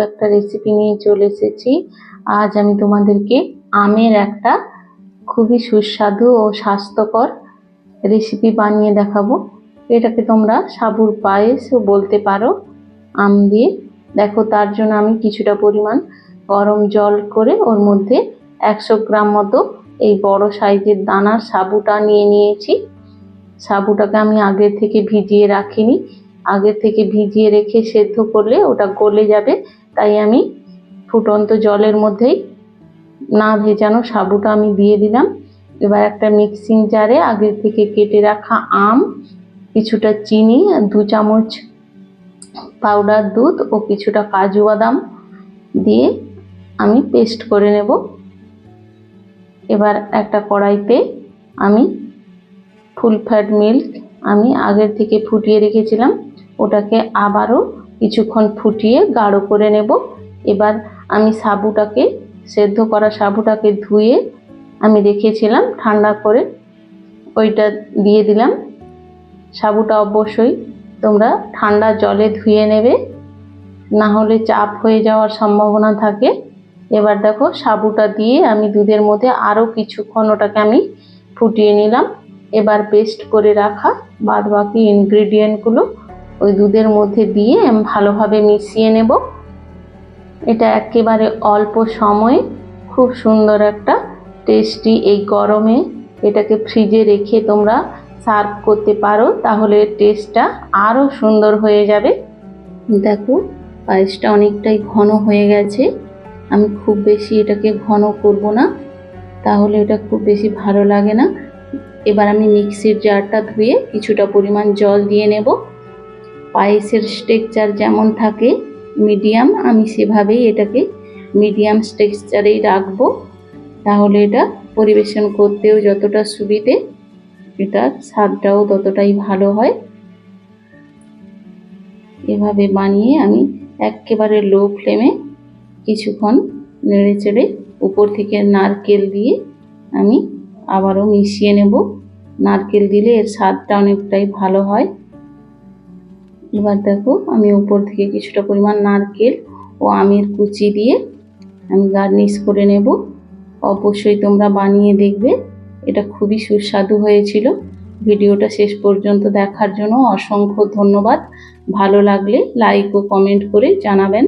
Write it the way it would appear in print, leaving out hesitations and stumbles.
একটা রেসিপি নিয়ে চলে এসেছি। আজ আমি তোমাদেরকে আমের একটা খুবই সুস্বাদু ও স্বাস্থ্যকর রেসিপি বানিয়ে দেখাবো। এটাকে তোমরা সাবুর পায়েসও বলতে পারো আম দিয়ে। দেখো, তার জন্য আমি কিছুটা পরিমাণ গরম জল করে ওর মধ্যে 100 গ্রাম মতো এই বড় সাইজের দানার সাবুটা নিয়ে নিয়েছি। সাবুটাকে আমি আগে থেকে ভিজিয়ে রাখিনি, আগে থেকে ভিজিয়ে রেখে সেদ্ধ করলে ওটা গলে যাবে, তাই আমি ফুটন্ত জলের মধ্যেই না ভেজানো সাবুটা আমি দিয়ে দিলাম। এবার একটা মিক্সিং জারে আগে থেকে কেটে রাখা আম, কিছুটা চিনি, 2 চামচ পাউডার দুধ ও কিছুটা কাজু বাদাম দিয়ে আমি পেস্ট করে নেব। এবার একটা কড়াইতে আমি ফুল ফ্যাট মিল্ক আমি আগের থেকে ফুটিয়ে রেখেছিলাম, ওটাকে আবারও কিছুক্ষণ ফুটিয়ে গাঢ় করে নেব। এবার আমি সাবুটাকে, সেদ্ধ করা সাবুটাকে ধুয়ে আমি রেখেছিলাম ঠান্ডা করে, ওইটা দিয়ে দিলাম। সাবুটা অবশ্যই তোমরা ঠান্ডা জলে ধুয়ে নেবে, না হলে চাপ হয়ে যাওয়ার সম্ভাবনা থাকে। এবার দেখো, সাবুটা দিয়ে আমি দুধের মধ্যে আরও কিছুক্ষণ ওটাকে আমি ফুটিয়ে নিলাম। এবার পেস্ট করে রাখা বাদ বাকি ইনগ্রেডিয়েন্টগুলো ওই দুধের মধ্যে দিয়ে আমি ভালোভাবে মিশিয়ে নেব। এটা একেবারে অল্প সময়ে খুব সুন্দর একটা টেস্টি, এই গরমে এটাকে ফ্রিজে রেখে তোমরা সার্ভ করতে পারো, তাহলে টেস্টটা আরও সুন্দর হয়ে যাবে। দেখো, পায়েসটা অনেকটাই ঘন হয়ে গেছে। আমি খুব বেশি এটাকে ঘন করব না, তাহলে এটা খুব বেশি ভালো লাগে না। এবার আমি মিক্সির জারটা ধুয়ে কিছুটা পরিমাণ জল দিয়ে নেব। পায়েসের স্ট্রাকচার যেমন থাকে মিডিয়াম, আমি সেভাবেই এটাকে মিডিয়াম স্ট্রাকচারেই রাখবো, তাহলে এটা পরিবেশন করতেও যতটা সুবিধে, এটার স্বাদটাও ততটাই ভালো হয়। এভাবে বানিয়ে আমি একেবারে লো ফ্লেমে কিছুক্ষণ নেড়ে চেড়ে উপর থেকে নারকেল দিয়ে আমি আবারও মিশিয়ে নেব। নারকেল দিলে এর স্বাদটা অনেকটাই ভালো হয়। এবার দেখো, আমি উপর থেকে কিছুটা পরিমাণ নারকেল ও আমের কুচি দিয়ে আমি গার্নিশ করে নেব। অবশ্যই তোমরা বানিয়ে দেখবে, এটা খুবই সুস্বাদু হয়েছিল। ভিডিওটা শেষ পর্যন্ত দেখার জন্য অসংখ্য ধন্যবাদ। ভালো লাগলে লাইক ও কমেন্ট করে জানাবেন।